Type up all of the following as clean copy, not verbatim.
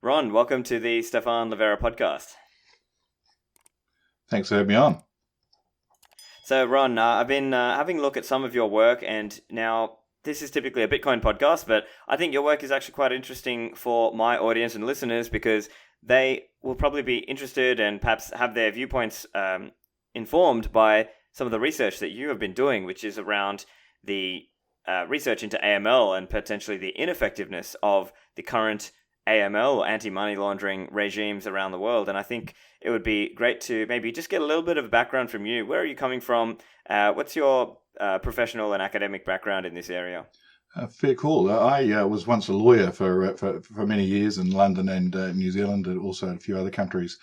Ron, welcome to the Stefan Livera podcast. Thanks for having me on. So, Ron, I've been having a look at some of your work, and now this is typically a Bitcoin podcast, but I think your work is actually quite interesting for my audience and listeners because they will probably be interested and perhaps have their viewpoints informed by some of the research that you have been doing, which is around the research into AML and potentially the ineffectiveness of the current AML, anti-money laundering regimes around the world. And I think it would be great to maybe just get a little bit of a background from you. Where are you coming from? What's your professional and academic background in this area? Fair call. I was once a lawyer for many years in London and New Zealand, and also a few other countries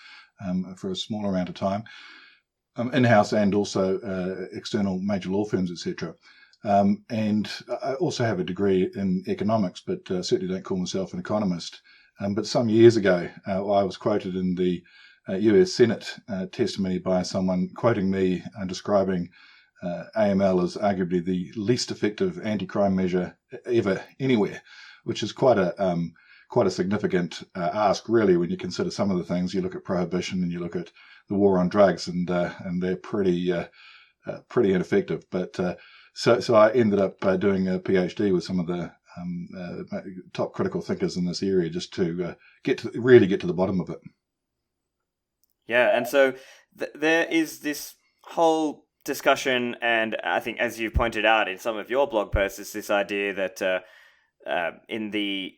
for a smaller amount of time, in-house and also external major law firms, etc. And I also have a degree in economics, but certainly don't call myself an economist. But some years ago, I was quoted in the US Senate testimony by someone quoting me and describing AML as arguably the least effective anti-crime measure ever anywhere, which is quite a significant ask, really, when you consider some of the things. You look at prohibition and you look at the war on drugs, and they're pretty ineffective. But so I ended up doing a PhD with some of the top critical thinkers in this area, just to really get to the bottom of it. Yeah, and so there is this whole discussion, and I think, as you pointed out in some of your blog posts, is this idea that in the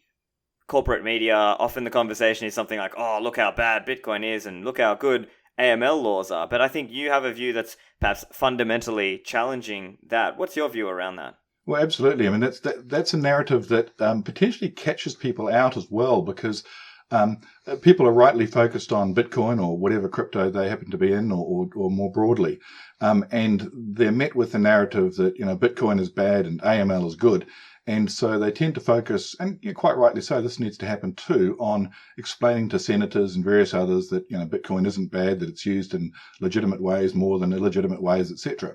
corporate media, often the conversation is something like, "Oh, look how bad Bitcoin is, and look how good AML laws are." But I think you have a view that's perhaps fundamentally challenging that. What's your view around that? Well, absolutely. I mean, that's a narrative that potentially catches people out as well, because people are rightly focused on Bitcoin or whatever crypto they happen to be in, or more broadly, and they're met with the narrative that Bitcoin is bad and AML is good, and so they tend to focus, and quite rightly so. This needs to happen too, on explaining to senators and various others that Bitcoin isn't bad, that it's used in legitimate ways more than illegitimate ways, etc.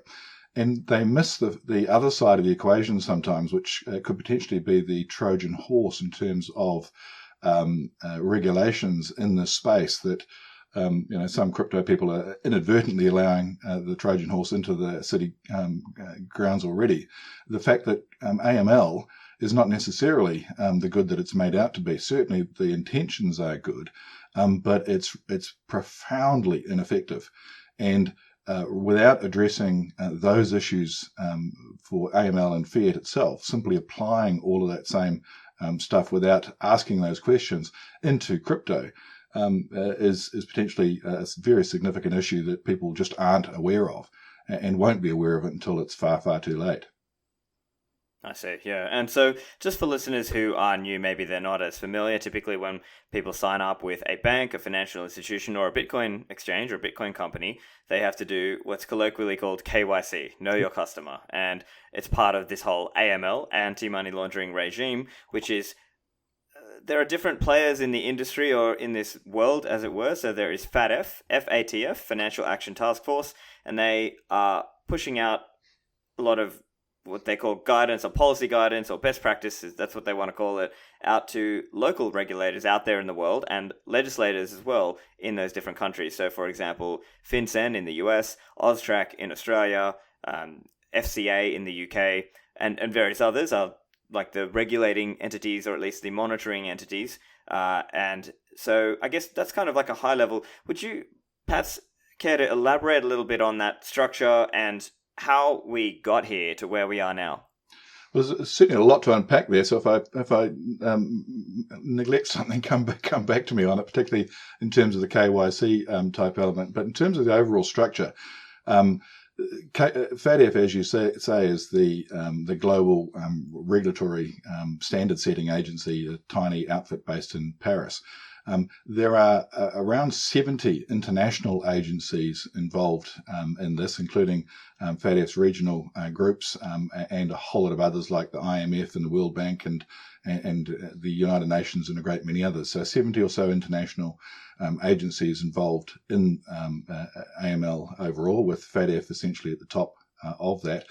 And they miss the other side of the equation sometimes, which could potentially be the Trojan horse in terms of regulations in this space that some crypto people are inadvertently allowing the Trojan horse into the city grounds already. The fact that AML is not necessarily the good that it's made out to be. Certainly the intentions are good, but it's profoundly ineffective. And without addressing those issues for AML and fiat itself, simply applying all of that same stuff without asking those questions into crypto is potentially a very significant issue that people just aren't aware of, and won't be aware of it until it's far, far too late. I see, yeah. And so, just for listeners who are new, maybe they're not as familiar, typically when people sign up with a bank, a financial institution, or a Bitcoin exchange or a Bitcoin company, they have to do what's colloquially called KYC, Know Your Customer. And it's part of this whole AML, anti-money laundering regime, which is there are different players in the industry or in this world, as it were. So there is FATF, Financial Action Task Force, and they are pushing out a lot of what they call guidance or policy guidance or best practices, that's what they want to call it, out to local regulators out there in the world and legislators as well in those different countries. So, for example, FinCEN in the US, AUSTRAC in Australia, FCA in the UK, and various others are like the regulating entities or at least the monitoring entities. And so I guess that's kind of like a high level. Would you perhaps care to elaborate a little bit on that structure and how we got here to where we are now? Well, there's certainly a lot to unpack there. So if I neglect something, come back to me on it, particularly in terms of the KYC type element. But in terms of the overall structure, FATF, as you say, is the global regulatory standard setting agency, a tiny outfit based in Paris. There are around 70 international agencies involved in this, including FATF's regional groups and a whole lot of others like the IMF and the World Bank and the United Nations and a great many others. So 70 or so international agencies involved in AML overall, with FATF essentially at the top of that.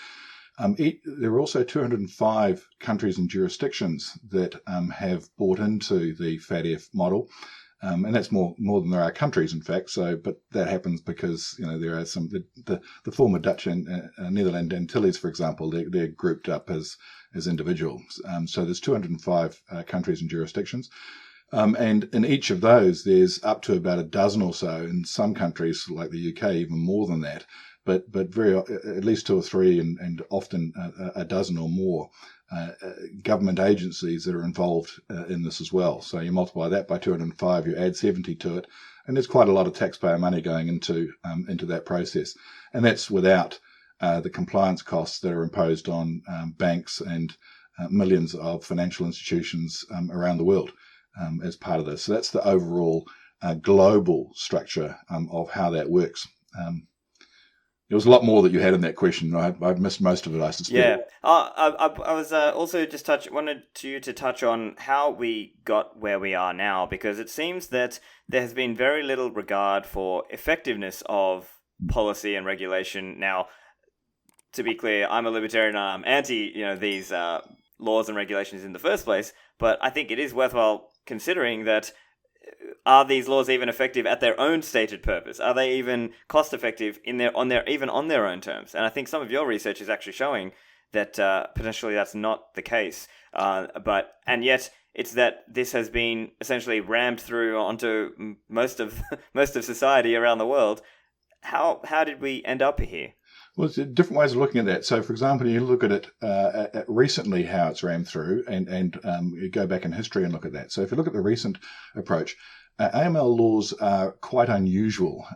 There are also 205 countries and jurisdictions that have bought into the FATF model. And that's more than there are countries, in fact. So, but that happens because there are some the former Dutch and Netherlands Antilles, for example, they're grouped up as individuals. So there's 205 countries and jurisdictions, and in each of those there's up to about a dozen or so. In some countries, like the UK, even more than that. But at least two or three, and often a dozen or more. Government agencies that are involved in this as well. So you multiply that by 205, you add 70 to it, and there's quite a lot of taxpayer money going into that process. And that's without the compliance costs that are imposed on banks and millions of financial institutions around the world as part of this. So that's the overall global structure of how that works. There was a lot more that you had in that question. I've missed most of it, I suspect. Yeah. I was also just wanted you to touch on how we got where we are now, because it seems that there has been very little regard for effectiveness of policy and regulation. Now, to be clear, I'm a libertarian and I'm anti, these laws and regulations in the first place, but I think it is worthwhile considering that are these laws even effective at their own stated purpose? Are they even cost effective on their own terms? And I think some of your research is actually showing that potentially that's not the case. And yet it's that this has been essentially rammed through onto most of society around the world. How did we end up here? Well, there's different ways of looking at that. So, for example, you look at it at recently, how it's rammed through, and you go back in history and look at that. So if you look at the recent approach, AML laws are quite unusual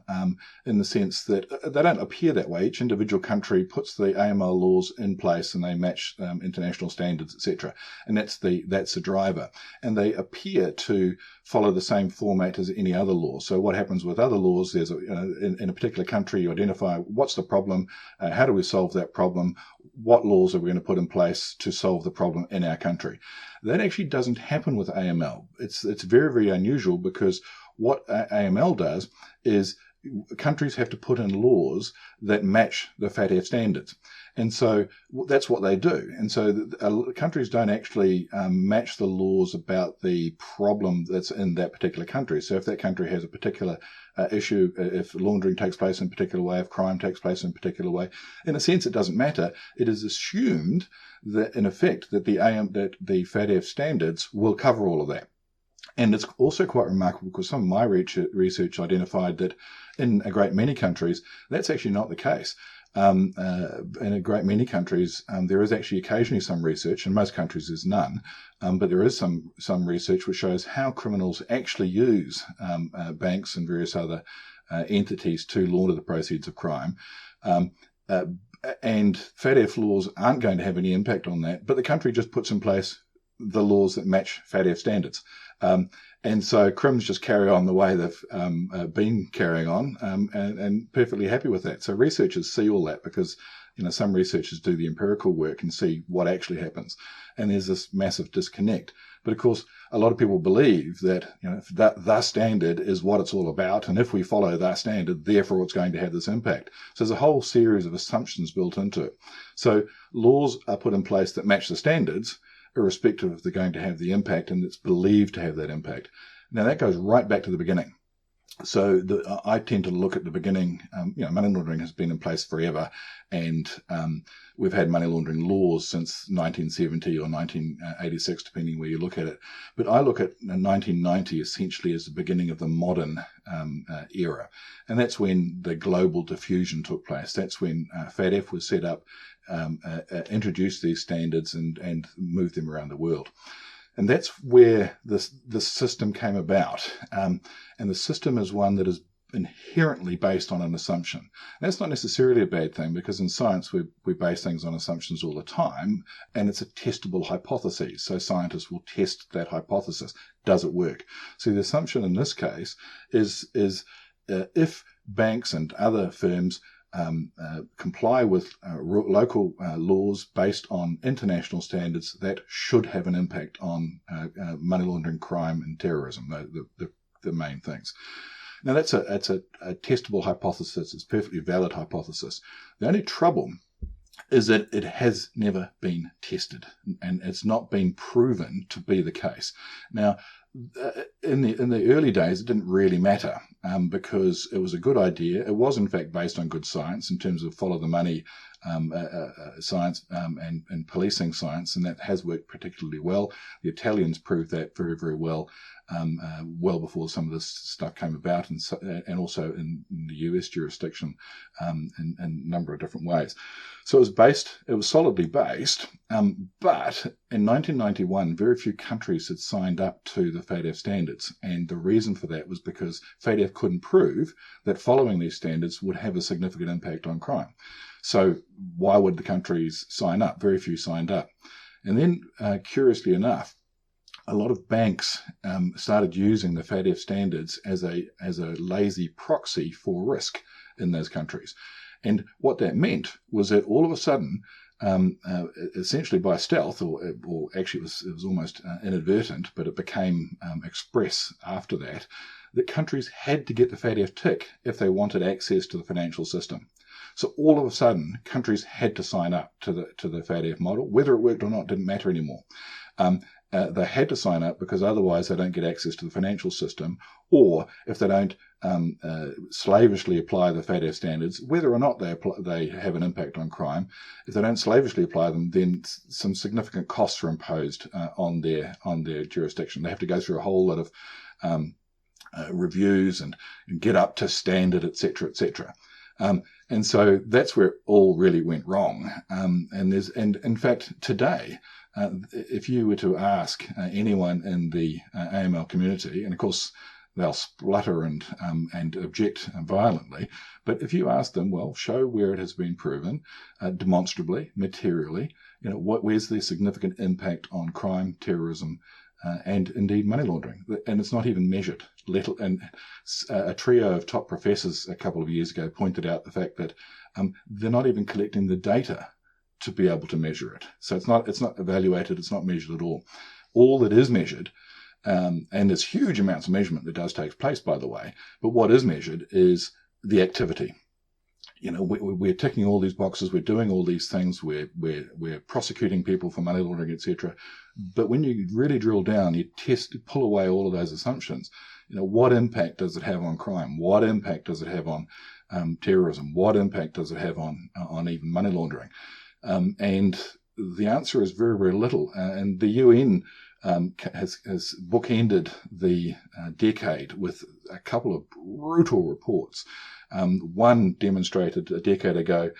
in the sense that they don't appear that way. Each individual country puts the AML laws in place and they match international standards, etc. And that's the driver. And they appear to follow the same format as any other law. So what happens with other laws, there's in a particular country, you identify what's the problem, how do we solve that problem, what laws are we going to put in place to solve the problem in our country. That actually doesn't happen with AML. It's very, very unusual, because what AML does is countries have to put in laws that match the FATF standards. And so that's what they do. And so countries don't actually match the laws about the problem that's in that particular country. So if that country has a particular issue, if laundering takes place in a particular way, if crime takes place in a particular way, in a sense, it doesn't matter. It is assumed that, in effect, that the FATF standards will cover all of that. And it's also quite remarkable, because some of my research identified that in a great many countries, that's actually not the case. In a great many countries, there is actually occasionally some research. In most countries, there's none, but there is some research which shows how criminals actually use banks and various other entities to launder the proceeds of crime. And FATF laws aren't going to have any impact on that, but the country just puts in place the laws that match FATF standards. And so crims just carry on the way they've been carrying on, and perfectly happy with that. So researchers see all that, because some researchers do the empirical work and see what actually happens. And there's this massive disconnect. But of course, a lot of people believe that that the standard is what it's all about, and if we follow that standard, therefore it's going to have this impact. So there's a whole series of assumptions built into it. So laws are put in place that match the standards, irrespective if they're going to have the impact, and it's believed to have that impact. Now that goes right back to the beginning. So I tend to look at the beginning. Money laundering has been in place forever, and we've had money laundering laws since 1970 or 1986, depending where you look at it. But I look at 1990 essentially as the beginning of the modern era, and that's when the global diffusion took place. That's when FATF was set up, introduced these standards, and moved them around the world. And that's where this system came about. And the system is one that is inherently based on an assumption. That's not necessarily a bad thing, because in science we base things on assumptions all the time, and it's a testable hypothesis. So scientists will test that hypothesis. Does it work? So the assumption in this case is if banks and other firms comply with local laws based on international standards, that should have an impact on money laundering, crime, and terrorism, the main things. Now that's a testable hypothesis. It's a perfectly valid hypothesis. The only trouble is that it has never been tested, and it's not been proven to be the case. Now, in the early days, it didn't really matter because it was a good idea. It was in fact based on good science in terms of follow the money science and policing science, and that has worked particularly well. The Italians proved that very, very well. Well before some of this stuff came about, and also in the US jurisdiction in a number of different ways. So it was solidly based, but in 1991, very few countries had signed up to the FATF standards, and the reason for that was because FATF couldn't prove that following these standards would have a significant impact on crime. So why would the countries sign up? Very few signed up. And then, curiously enough, a lot of banks started using the FATF standards as a lazy proxy for risk in those countries. And what that meant was that all of a sudden, essentially by stealth, or actually it was almost inadvertent, but it became express after that, that countries had to get the FATF tick if they wanted access to the financial system. So all of a sudden, countries had to sign up to the FATF model. Whether it worked or not didn't matter anymore. They had to sign up because otherwise they don't get access to the financial system, or if they don't slavishly apply the FATF standards, whether or not they have an impact on crime, if they don't slavishly apply them, then some significant costs are imposed on their jurisdiction. They have to go through a whole lot of reviews and get up to standard, etc., etc. And so that's where it all really went wrong. And in fact, today, if you were to ask anyone in the AML community, and of course they'll splutter and object violently, but if you ask them, well, show where it has been proven, demonstrably, materially, where's the significant impact on crime, terrorism, and indeed money laundering, and it's not even measured. And a trio of top professors a couple of years ago pointed out the fact that they're not even collecting the data to be able to measure it. So it's not evaluated, it's not measured at all. All that is measured, and there's huge amounts of measurement that does take place, by the way, but what is measured is the activity. We're ticking all these boxes, we're doing all these things, we're prosecuting people for money laundering, etc. But when you really drill down, you pull away all of those assumptions. What impact does it have on crime? What impact does it have on terrorism? What impact does it have on even money laundering? And the answer is very, very little. And the UN has bookended the decade with a couple of brutal reports. One demonstrated a decade ago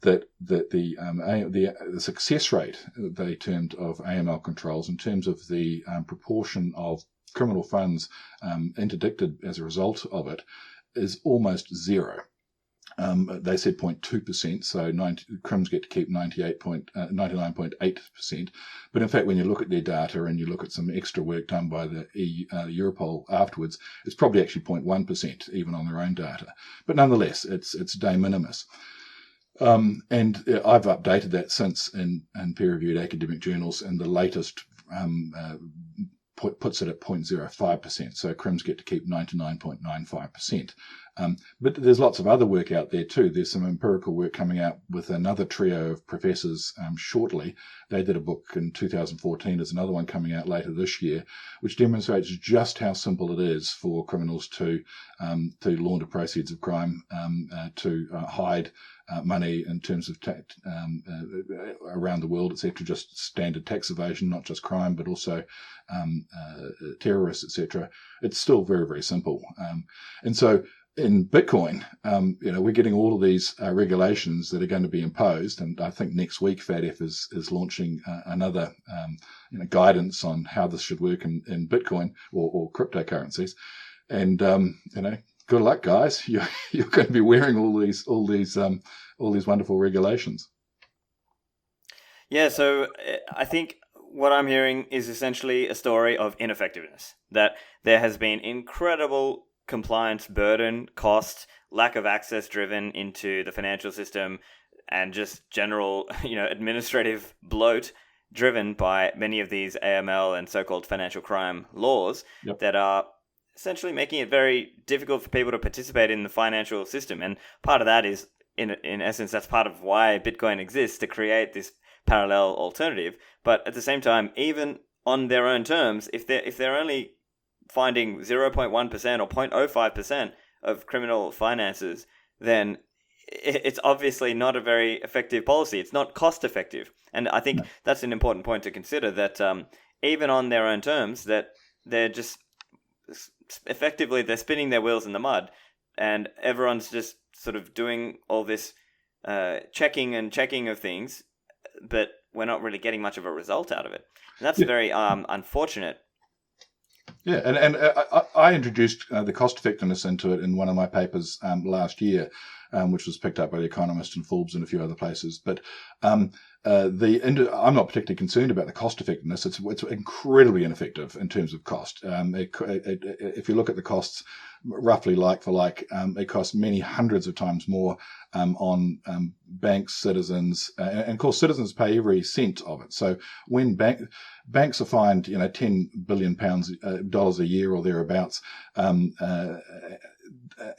that the success rate, they termed, of AML controls in terms of the proportion of criminal funds interdicted as a result of it is almost zero. They said 0.2%, so crims get to keep 99.8%. But in fact, when you look at their data and you look at some extra work done by the Europol afterwards, it's probably actually 0.1%, even on their own data. But nonetheless, it's de minimis. And I've updated that since in peer-reviewed academic journals, and the latest puts it at 0.05%. So crims get to keep 99.95%. But there's lots of other work out there too. There's some empirical work coming out with another trio of professors shortly. They did a book in 2014. There's another one coming out later this year, which demonstrates just how simple it is for criminals to launder proceeds of crime, to hide money in terms of around the world, etc. Just standard tax evasion, not just crime, but also terrorists, etc. It's still very, very simple. And so in Bitcoin, we're getting all of these regulations that are going to be imposed, and I think next week FATF is launching another guidance on how this should work in Bitcoin or cryptocurrencies. And good luck, guys. You're going to be wearing all these wonderful regulations. Yeah, so I think what I'm hearing is essentially a story of ineffectiveness. That there has been incredible compliance burden, cost, lack of access driven into the financial system, and just general, administrative bloat driven by many of these AML and so-called financial crime laws that are essentially making it very difficult for people to participate in the financial system. And part of that is in essence, that's part of why Bitcoin exists, to create this parallel alternative. But at the same time, even on their own terms, if they're only finding 0.1% or 0.05% of criminal finances, then it's obviously not a very effective policy. It's not cost effective. And I think that's an important point to consider, that even on their own terms, that they're just effectively, they're spinning their wheels in the mud, and everyone's just sort of doing all this checking of things, but we're not really getting much of a result out of it. And that's very unfortunate. Yeah, and I introduced the cost effectiveness into it in one of my papers last year, which was picked up by The Economist and Forbes and a few other places. But I'm not particularly concerned about the cost effectiveness. It's incredibly ineffective in terms of cost. If you look at the costs, roughly like for like, it costs many hundreds of times more on banks, citizens, and of course citizens pay every cent of it. So when banks are fined, $10 billion dollars a year or thereabouts,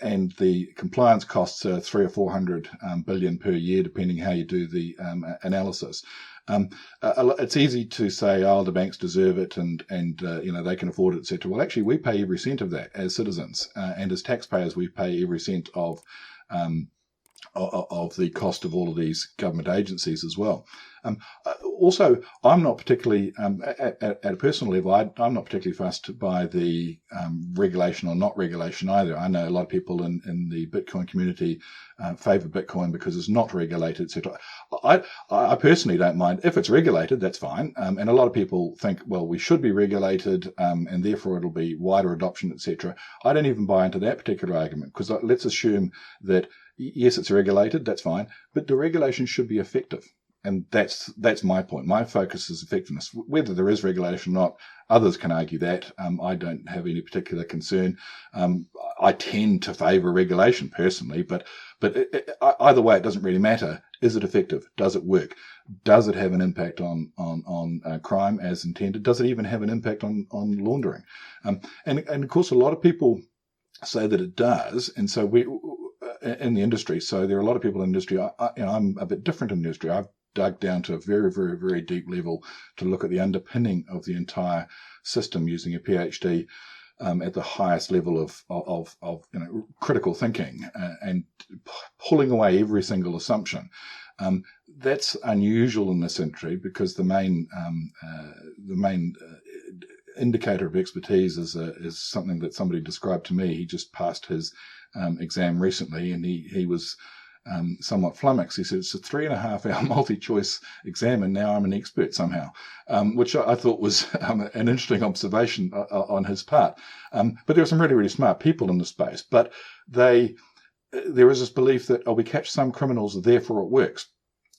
and the compliance costs are 300 or 400 billion per year, depending how you do the analysis. It's easy to say, oh, the banks deserve it, and they can afford it, etc. Well, actually, we pay every cent of that as citizens, and as taxpayers, we pay every cent of the cost of all of these government agencies as well. Also, I'm not particularly, at a personal level, I'm not particularly fussed by the regulation or not regulation either. I know a lot of people in the Bitcoin community favor Bitcoin because it's not regulated, etc. I personally don't mind. If it's regulated, that's fine. And a lot of people think, well, we should be regulated, and therefore it'll be wider adoption, etc. I don't even buy into that particular argument, because let's assume that, yes, it's regulated, that's fine, but the regulation should be effective. And that's my point. My focus is effectiveness. Whether there is regulation or not, others can argue that. I don't have any particular concern. I tend to favour regulation personally, but either way, it doesn't really matter. Is it effective? Does it work? Does it have an impact on crime as intended? Does it even have an impact on laundering? And of course, a lot of people say that it does, and so we in the industry. So there are a lot of people in the industry. I'm a bit different in the industry. I've dug down to a very, very, very deep level to look at the underpinning of the entire system using a PhD at the highest level of critical thinking and pulling away every single assumption. That's unusual in this industry, because the main indicator of expertise is something that somebody described to me. He just passed his exam recently, and he was somewhat flummoxed. He said, it's a 3.5-hour multi-choice exam, and now I'm an expert somehow, which I thought was an interesting observation on his part. But there are some really, really smart people in the space, but there is this belief that, we catch some criminals, therefore it works.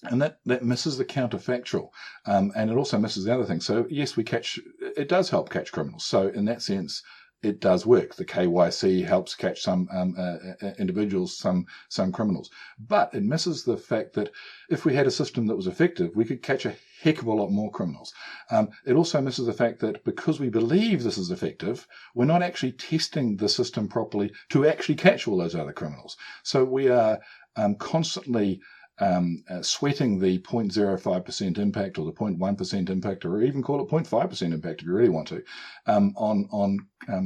And that misses the counterfactual. And it also misses the other thing. So yes, it does help catch criminals. So in that sense, it does work. The KYC helps catch some individuals, some criminals. But it misses the fact that if we had a system that was effective, we could catch a heck of a lot more criminals. It also misses the fact that because we believe this is effective, we're not actually testing the system properly to actually catch all those other criminals. So we are constantly sweating the 0.05% impact, or the 0.1% impact, or even call it 0.5% impact if you really want to, on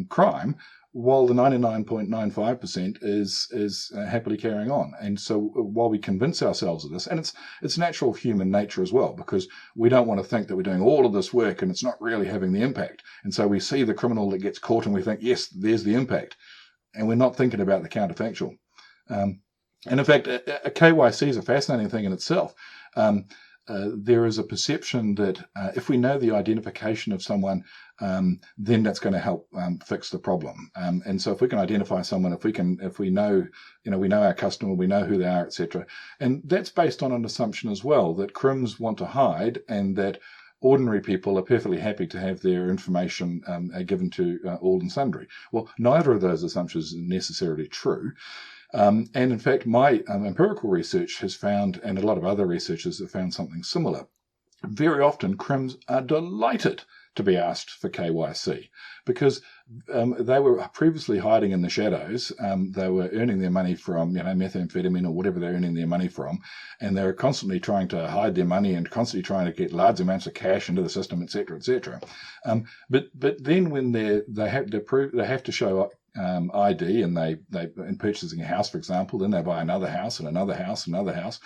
crime, while the 99.95% is happily carrying on. And so while we convince ourselves of this, and it's natural human nature as well, because we don't want to think that we're doing all of this work and it's not really having the impact. And so we see the criminal that gets caught and we think, yes, there's the impact. And we're not thinking about the counterfactual. And in fact, a KYC is a fascinating thing in itself. There is a perception that if we know the identification of someone, then that's going to help fix the problem. And so if we can identify someone, if we know, we know our customer, we know who they are, etc. And that's based on an assumption as well that crims want to hide, and that ordinary people are perfectly happy to have their information given to all and sundry. Well, neither of those assumptions is necessarily true. And in fact, my empirical research has found, and a lot of other researchers have found something similar. Very often, crims are delighted to be asked for KYC because they were previously hiding in the shadows. They were earning their money from, methamphetamine or whatever they're earning their money from, and they were constantly trying to hide their money and constantly trying to get large amounts of cash into the system, etc., etc. But then when they have to show ID, and they in purchasing a house, for example, then they buy another house and another house, another house.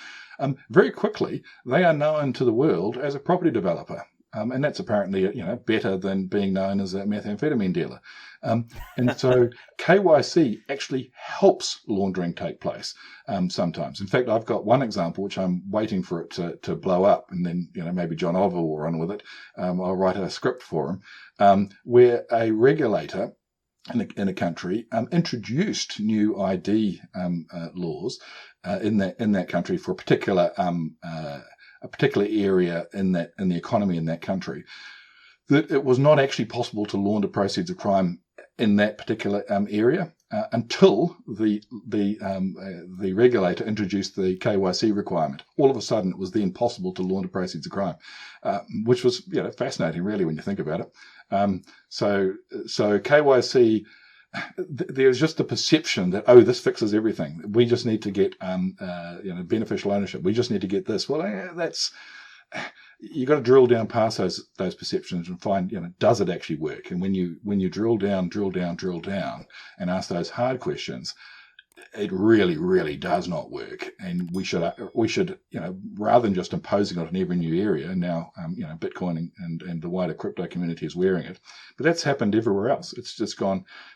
Very quickly, they are known to the world as a property developer. And that's apparently, better than being known as a methamphetamine dealer. And so KYC actually helps laundering take place sometimes. In fact, I've got one example, which I'm waiting for it to blow up, and then, maybe John Oliver will run with it. I'll write a script for him, where a regulator in a country introduced new ID laws in that country for a particular area in the economy in that country, that it was not actually possible to launder proceeds of crime in that particular area until the regulator introduced the KYC requirement. All of a sudden, it was then possible to launder proceeds of crime, which was fascinating, really, when you think about it. So KYC. There's just the perception that, this fixes everything. We just need to get beneficial ownership. We just need to get this. Well, you got to drill down past those perceptions and find, does it actually work? And when you drill down and ask those hard questions, it really, really does not work. And we should, rather than just imposing it on every new area, now, Bitcoin and the wider crypto community is wearing it. But that's happened everywhere else. It's just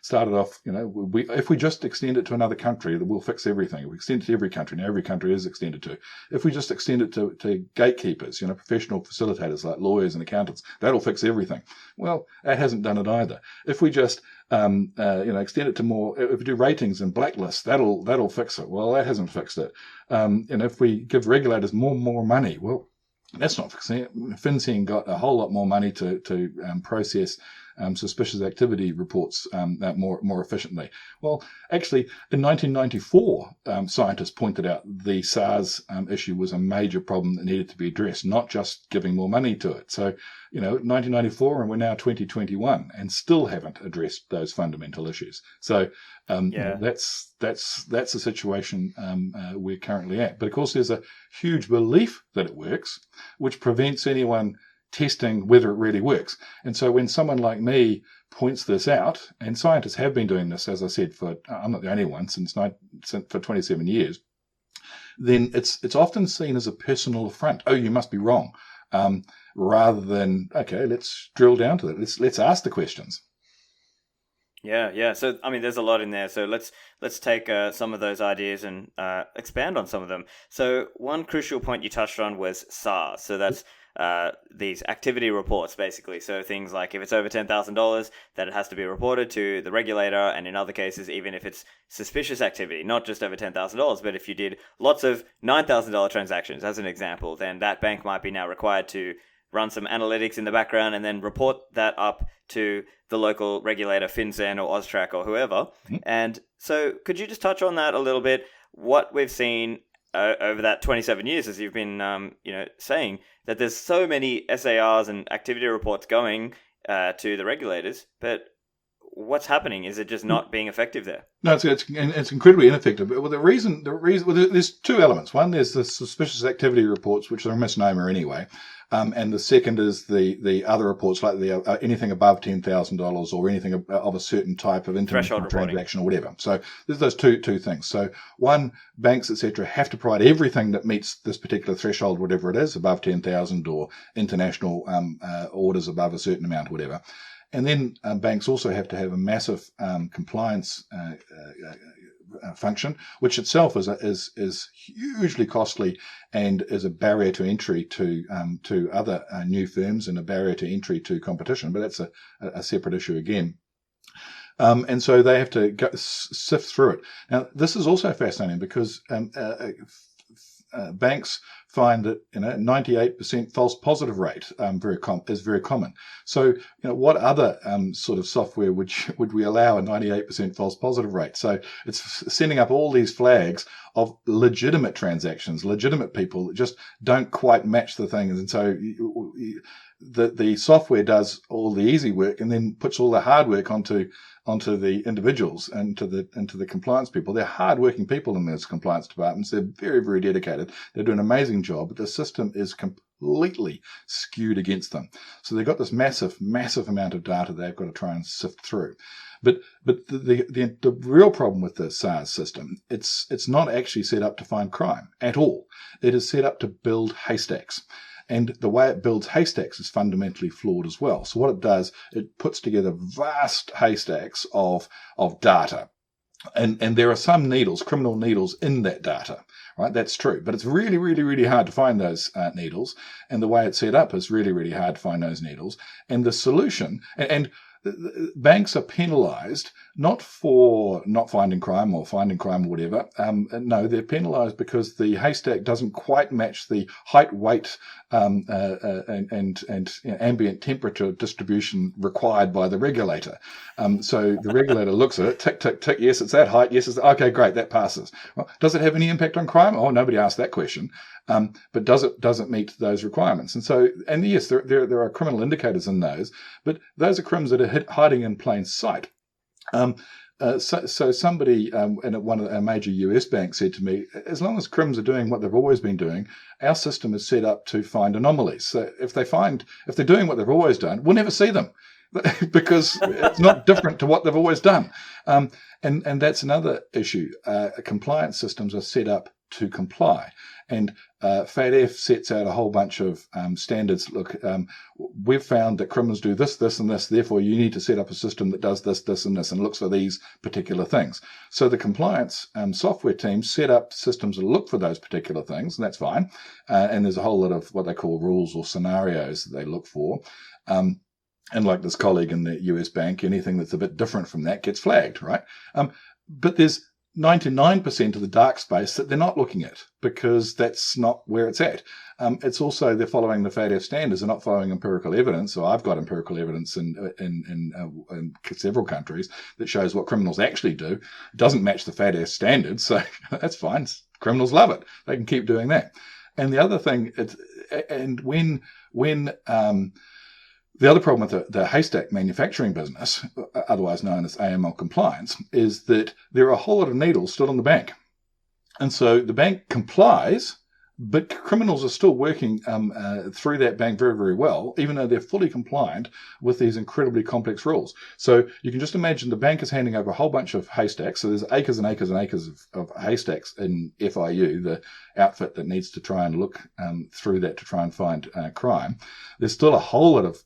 started off, if we just extend it to another country, we'll fix everything. We extend it to every country. Now every country is extended to. If we just extend it to gatekeepers, professional facilitators like lawyers and accountants, that'll fix everything. Well, that hasn't done it either. If we just extend it to more, if we do ratings and blacklists, that'll fix it. Well, that hasn't fixed it. And if we give regulators more money, well, that's not fixing it. FinCEN got a whole lot more money to process suspicious activity reports more efficiently. Well, actually, in 1994, scientists pointed out the SARS issue was a major problem that needed to be addressed, not just giving more money to it. So, 1994, and we're now 2021, and still haven't addressed those fundamental issues. So, that's the situation we're currently at. But of course, there's a huge belief that it works, which prevents anyone testing whether it really works. And so when someone like me points this out, and scientists have been doing this, as I said, I'm not the only one, for 27 years, then it's often seen as a personal affront. Oh, you must be wrong. Rather than, okay, let's drill down to it. Let's ask the questions. Yeah. So, there's a lot in there. So let's take some of those ideas and expand on some of them. So one crucial point you touched on was SARS. So that's these activity reports, basically. So things like if it's over $10,000, that it has to be reported to the regulator, and in other cases, even if it's suspicious activity, not just over $10,000, but if you did lots of $9,000 transactions, as an example, then that bank might be now required to run some analytics in the background and then report that up to the local regulator, FinCEN or AUSTRAC or whoever. Mm-hmm. And so could you just touch on that a little bit? What we've seen over that 27 years, as you've been, saying, that there's so many SARs and activity reports going to the regulators, but what's happening? Is it just not being effective there? No, it's incredibly ineffective. Well, the reason, there's two elements. One, there's the suspicious activity reports, which are a misnomer anyway. And the second is the other reports, like the anything above $10,000 or anything of a certain type of international transaction or whatever. So there's those two things. So one, banks, etc., have to provide everything that meets this particular threshold, whatever it is, above 10,000 or international orders above a certain amount, whatever. And then banks also have to have a massive compliance function, which itself is hugely costly and is a barrier to entry to other new firms and a barrier to entry to competition. But that's a separate issue again. And so they have to sift through it. Now, this is also fascinating because banks find that 98% false positive rate is very common. So what other sort of software would we allow a 98% false positive rate? So it's sending up all these flags of legitimate transactions, legitimate people that just don't quite match the things, and so the software does all the easy work and then puts all the hard work onto the individuals and into the compliance people. They're hardworking people in those compliance departments. They're very, very dedicated. They do an amazing job, but the system is completely skewed against them. So they've got this massive, massive amount of data they've got to try and sift through. But the real problem with the SARS system, it's not actually set up to find crime at all. It is set up to build haystacks. And the way it builds haystacks is fundamentally flawed as well. So what it does, it puts together vast haystacks of data. And there are some needles, criminal needles in that data, right? That's true. But it's really, really, really hard to find those needles. And the way it's set up is really, really hard to find those needles. And the solution, and banks are penalised not for not finding crime or finding crime or whatever. No, they're penalised because the haystack doesn't quite match the height, weight, and ambient temperature distribution required by the regulator. So the regulator looks at it, tick, tick, tick. Yes, it's that height. Yes, it's okay. Great, that passes. Well, does it have any impact on crime? Oh, nobody asked that question. But does it meet those requirements? And yes, there are criminal indicators in those, but those are crimes that are hiding in plain sight. So somebody in one of a major US banks said to me, as long as crims are doing what they've always been doing, our system is set up to find anomalies. So if they're doing what they've always done, we'll never see them because it's not different to what they've always done. And that's another issue. Compliance systems are set up to comply. And FATF sets out a whole bunch of standards. Look, we've found that criminals do this, this, and this. Therefore, you need to set up a system that does this, this, and this, and looks for these particular things. So the compliance software teams set up systems that look for those particular things, and that's fine. And there's a whole lot of what they call rules or scenarios that they look for. And like this colleague in the US bank, anything that's a bit different from that gets flagged, right? But there's 99% of the dark space that they're not looking at because that's not where it's at. It's also they're following the FATF standards. They're not following empirical evidence. So I've got empirical evidence in several countries that shows what criminals actually do. It doesn't match the FATF standards, so that's fine. Criminals love it. They can keep doing that. And the other thing, the other problem with the haystack manufacturing business, otherwise known as AML compliance, is that there are a whole lot of needles still in the bank. And so the bank complies, but criminals are still working through that bank very, very well, even though they're fully compliant with these incredibly complex rules. So you can just imagine the bank is handing over a whole bunch of haystacks. So there's acres and acres and acres of haystacks in FIU, the outfit that needs to try and look through that to try and find crime. There's still a whole lot of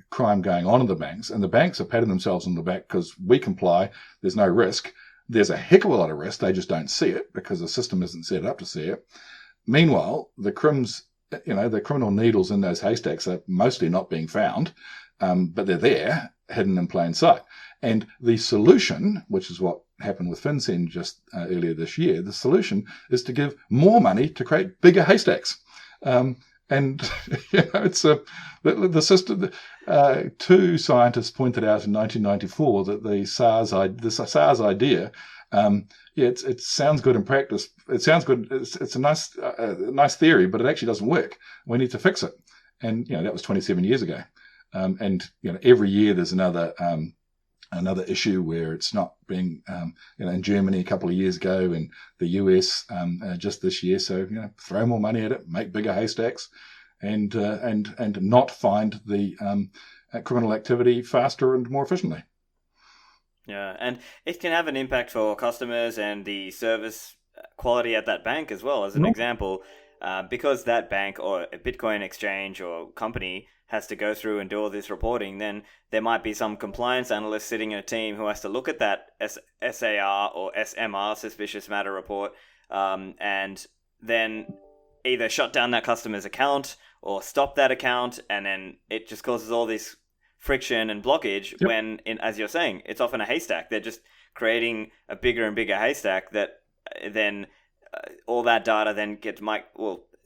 crime going on in the banks, and the banks are patting themselves on the back because we comply, there's no risk. There's a heck of a lot of risk. They just don't see it because the system isn't set up to see it. Meanwhile, the criminal needles in those haystacks are mostly not being found, but they're there, hidden in plain sight. And the solution, which is what happened with FinCEN just earlier this year, the solution is to give more money to create bigger haystacks. And it's the system. Two scientists pointed out in 1994 that the SARS idea. It sounds good in practice. It sounds good. It's a nice theory, but it actually doesn't work. We need to fix it. And that was 27 years ago. And every year there's another issue where it's not being, in Germany a couple of years ago, and the US just this year. So throw more money at it, make bigger haystacks, and not find the criminal activity faster and more efficiently. Yeah, and it can have an impact for customers and the service quality at that bank as well. As an example, because that bank or a Bitcoin exchange or company has to go through and do all this reporting, then there might be some compliance analyst sitting in a team who has to look at that SAR or SMR, suspicious matter report, and then either shut down that customer's account or stop that account, and then it just causes all this friction and blockage. Yep. When, as you're saying, it's often a haystack. They're just creating a bigger and bigger haystack that then all that data then gets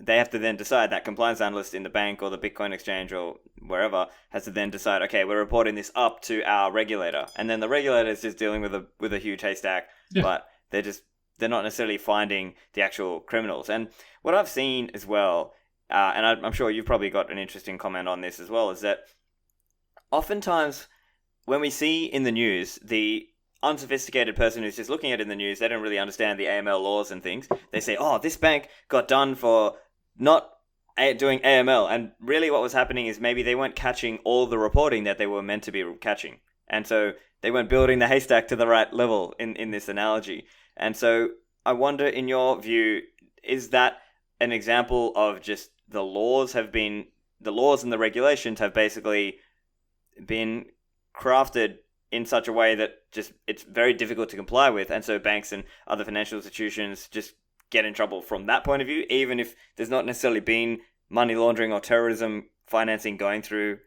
they have to then decide, that compliance analyst in the bank or the Bitcoin exchange or wherever has to then decide, okay, we're reporting this up to our regulator. And then the regulator is just dealing with a huge haystack, but they're not necessarily finding the actual criminals. And what I've seen as well and I'm sure you've probably got an interesting comment on this as well, is that oftentimes when we see in the news the unsophisticated person who's just looking at it in the news, they don't really understand the AML laws and things. They say, oh, this bank got done for not doing AML. And really what was happening is maybe they weren't catching all the reporting that they were meant to be catching. And so they weren't building the haystack to the right level in this analogy. And so I wonder, in your view, is that an example of just the laws and the regulations have basically been crafted in such a way that just it's very difficult to comply with, and so banks and other financial institutions just get in trouble from that point of view, even if there's not necessarily been money laundering or terrorism financing going through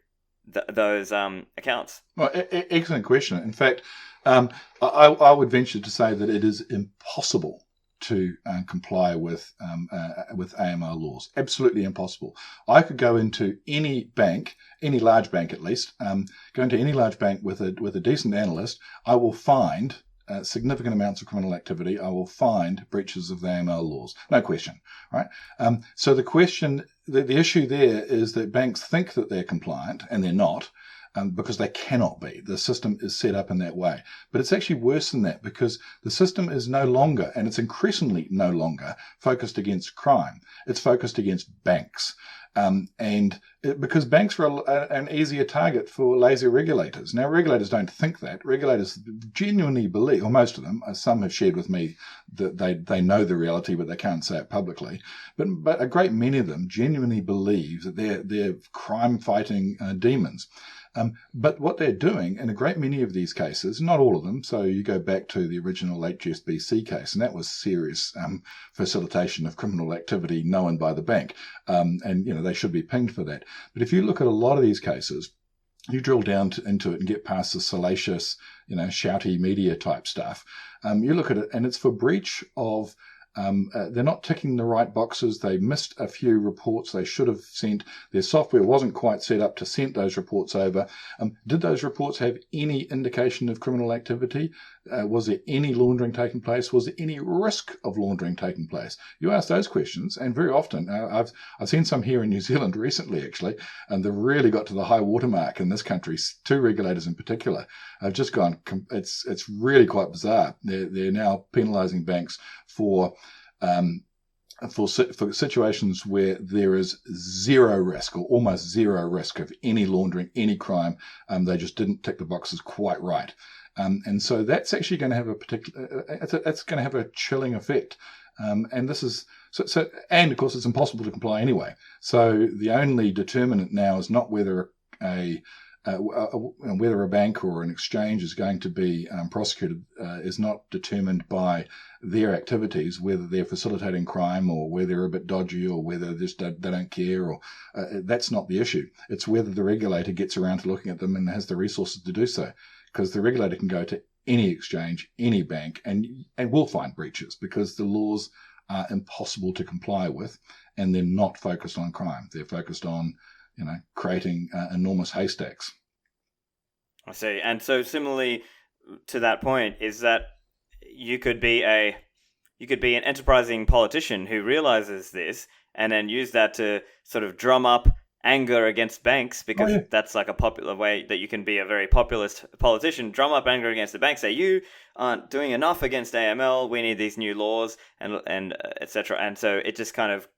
those accounts? Well, excellent question. In fact, I would venture to say that it is impossible to comply with AML laws. Absolutely impossible. I could go into any bank, any large bank at least, go into any large bank with a decent analyst. I will find significant amounts of criminal activity. I will find breaches of the AML laws. No question, right? So the issue there is that banks think that they're compliant and they're not. Because they cannot be. The system is set up in that way. But it's actually worse than that, because the system is no longer, and it's increasingly no longer, focused against crime. It's focused against banks. Because banks are an easier target for lazy regulators. Now, regulators don't think that. Regulators genuinely believe, or most of them, some have shared with me that they know the reality, but they can't say it publicly. But a great many of them genuinely believe that they're crime-fighting demons. But what they're doing in a great many of these cases, not all of them, so you go back to the original HSBC case, and that was serious facilitation of criminal activity known by the bank, and they should be pinged for that. But if you look at a lot of these cases, you drill down into it and get past the salacious, shouty media type stuff. You look at it, and it's for breach of. They're not ticking the right boxes. They missed a few reports they should have sent. Their software wasn't quite set up to send those reports over. Did those reports have any indication of criminal activity? Was there any laundering taking place? Was there any risk of laundering taking place? You ask those questions, and very often, I've seen some here in New Zealand recently, actually, and they've really got to the high watermark in this country. Two regulators in particular have just gone. It's really quite bizarre. They're now penalising banks for situations where there is zero risk or almost zero risk of any laundering, any crime. They just didn't tick the boxes quite right. And so that's actually going to have it's going to have a chilling effect. And this is so, and of course it's impossible to comply anyway. So the only determinant now is not whether whether a bank or an exchange is going to be prosecuted is not determined by their activities, whether they're facilitating crime or whether they're a bit dodgy or whether they don't care, or that's not the issue. It's whether the regulator gets around to looking at them and has the resources to do so, because the regulator can go to any exchange, any bank, and will find breaches because the laws are impossible to comply with, and they're not focused on crime. They're focused on creating enormous haystacks. I see. And so similarly to that point is that you could be an enterprising politician who realizes this and then use that to sort of drum up anger against banks, because that's like a popular way that you can be a very populist politician, drum up anger against the banks, say you aren't doing enough against AML, we need these new laws and etc. And so it just kind of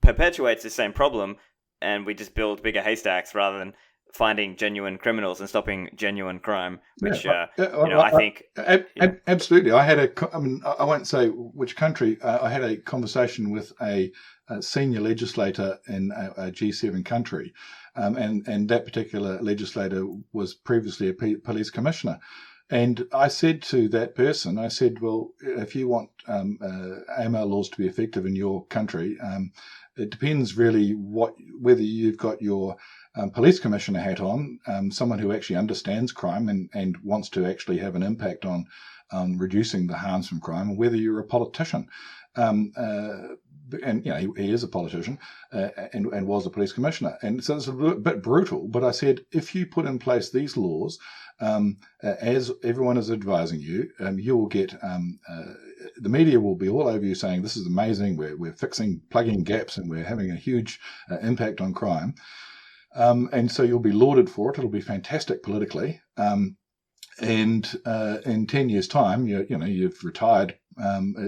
perpetuates the same problem, and we just build bigger haystacks rather than finding genuine criminals and stopping genuine crime, which I think absolutely. I won't say which country. I had a conversation with a senior legislator in a G7 country, and that particular legislator was previously a police commissioner. And I said to that person, well, if you want AML laws to be effective in your country, it depends really whether you've got your police commissioner hat on, someone who actually understands crime and wants to actually have an impact on reducing the harms from crime, or whether you're a politician. And he is a politician and was a police commissioner, and so it's a bit brutal. But I said, if you put in place these laws, as everyone is advising you, you will get the media will be all over you saying this is amazing. We're plugging gaps, and we're having a huge impact on crime. And so you'll be lauded for it. It'll be fantastic politically. And in 10 years' time, you've retired,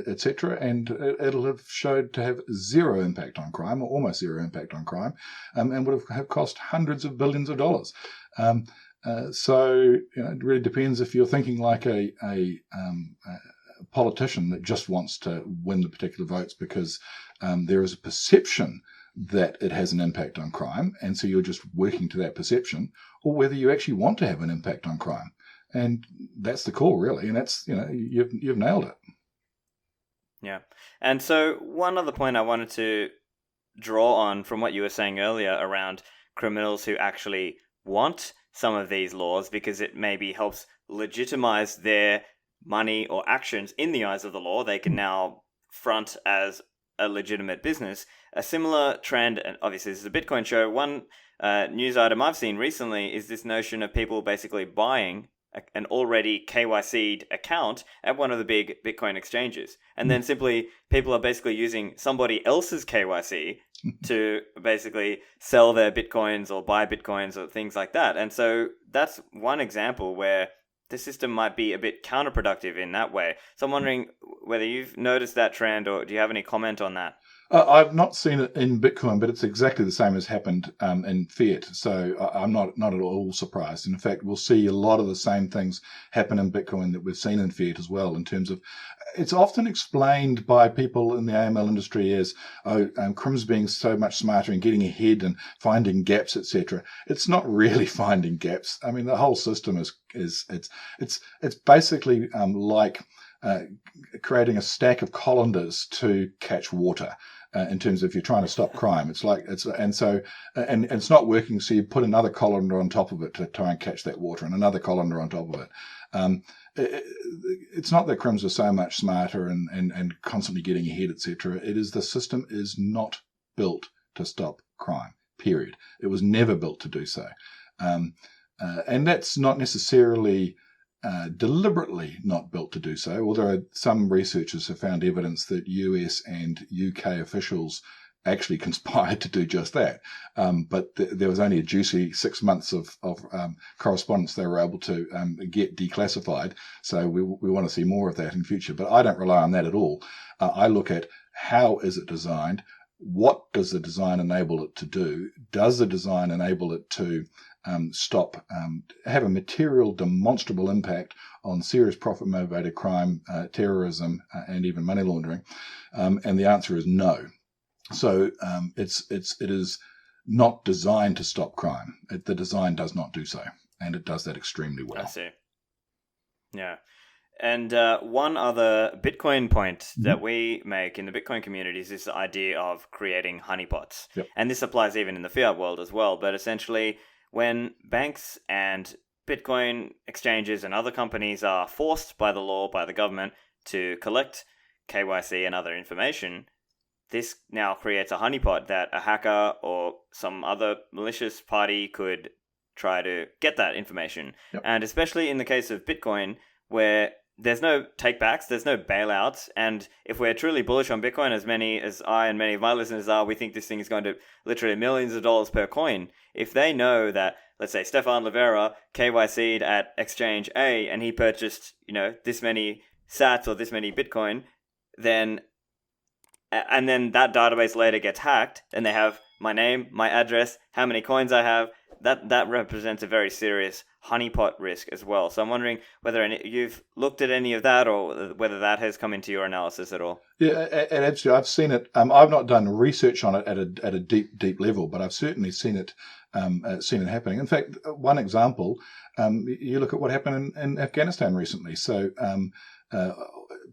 etc., and it'll have showed to have zero impact on crime, or almost zero impact on crime, and would have cost hundreds of billions of dollars. So it really depends if you're thinking like a politician that just wants to win the particular votes because there is a perception that it has an impact on crime, and so you're just working to that perception, or whether you actually want to have an impact on crime. And that's the call, really, and that's you've nailed it. Yeah, and so one other point I wanted to draw on from what you were saying earlier around criminals who actually want some of these laws because it maybe helps legitimize their money or actions in the eyes of the law. They can now front as a legitimate business. A similar trend, and obviously this is a Bitcoin show, one news item I've seen recently is this notion of people basically buying an already KYC'd account at one of the big Bitcoin exchanges. And then simply people are basically using somebody else's KYC to basically sell their Bitcoins or buy Bitcoins or things like that. And so that's one example where the system might be a bit counterproductive in that way. So I'm wondering whether you've noticed that trend, or do you have any comment on that? I've not seen it in Bitcoin, but it's exactly the same as happened in fiat. So I'm not at all surprised. In fact, we'll see a lot of the same things happen in Bitcoin that we've seen in fiat as well, in terms of it's often explained by people in the AML industry as, Crim's being so much smarter and getting ahead and finding gaps, etc. It's not really finding gaps. I mean, the whole system is basically like creating a stack of colanders to catch water. In terms of if you're trying to stop crime, it's not working. So you put another colander on top of it to try and catch that water, and another colander on top of it. It's not that crims are so much smarter and constantly getting ahead, etc. It is the system is not built to stop crime. Period. It was never built to do so, and that's not necessarily deliberately not built to do so, although some researchers have found evidence that US and UK officials actually conspired to do just that. But there was only a juicy 6 months of correspondence they were able to get declassified. So we want to see more of that in future. But I don't rely on that at all. I look at how is it designed? What does the design enable it to do? Does the design enable it to have a material, demonstrable impact on serious profit-motivated crime, terrorism, and even money laundering? And the answer is no. So it is not designed to stop crime. The design does not do so, and it does that extremely well. I see. Yeah. And one other Bitcoin point that we make in the Bitcoin community is this idea of creating honeypots. Yep. And this applies even in the fiat world as well. But essentially, when banks and Bitcoin exchanges and other companies are forced by the law, by the government, to collect KYC and other information, this now creates a honeypot that a hacker or some other malicious party could try to get that information. Yep. And especially in the case of Bitcoin, where there's no takebacks, there's no bailouts, and if we're truly bullish on Bitcoin, as many as I and many of my listeners are, we think this thing is going to literally millions of dollars per coin. If they know that, let's say, Stefan Livera KYC'd at exchange A and he purchased, this many sats or this many Bitcoin, then that database later gets hacked, and they have my name, my address, how many coins I have, that represents a very serious honeypot risk as well. So I'm wondering whether you've looked at any of that, or whether that has come into your analysis at all. Yeah, and absolutely, I've seen it. I've not done research on it at a deep level, but I've certainly seen it happening. In fact, one example, you look at what happened in Afghanistan recently. So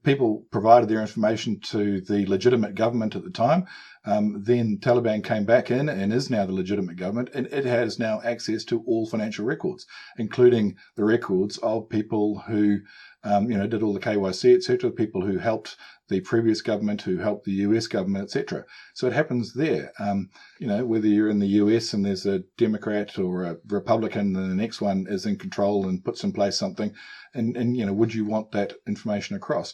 people provided their information to the legitimate government at the time. Then Taliban came back in and is now the legitimate government, and it has now access to all financial records, including the records of people who, did all the KYC, etc., people who helped the previous government, who helped the US government, etc. So it happens there. Whether you're in the US and there's a Democrat or a Republican, and the next one is in control and puts in place something, and would you want that information across?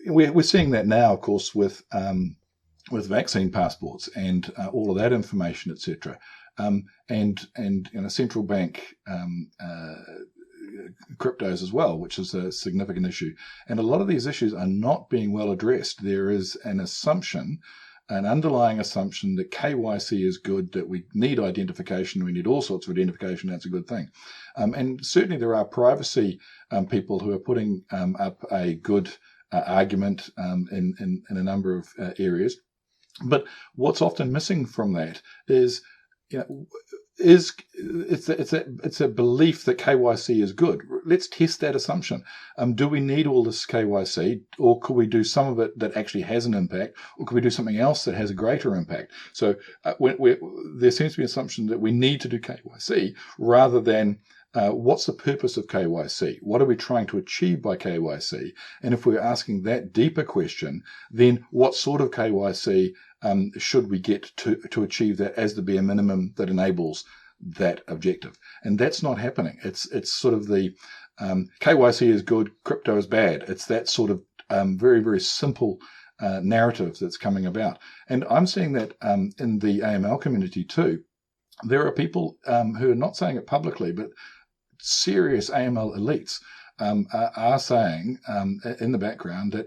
We're seeing that now, of course, with vaccine passports and all of that information, etc. And central bank cryptos as well, which is a significant issue. And a lot of these issues are not being well addressed. There is an underlying assumption that KYC is good, that we need identification, we need all sorts of identification, that's a good thing. And certainly there are privacy people who are putting up a good argument in a number of areas. But what's often missing from that is, it's a belief that KYC is good. Let's test that assumption. Do we need all this KYC, or could we do some of it that actually has an impact, or could we do something else that has a greater impact? So there seems to be an assumption that we need to do KYC rather than what's the purpose of KYC? What are we trying to achieve by KYC? And if we're asking that deeper question, then what sort of KYC should we get to achieve that as the bare minimum that enables that objective? And that's not happening. It's sort of the KYC is good, crypto is bad. It's that sort of very, very simple narrative that's coming about. And I'm seeing that in the AML community too. There are people who are not saying it publicly, but serious AML elites are saying in the background that,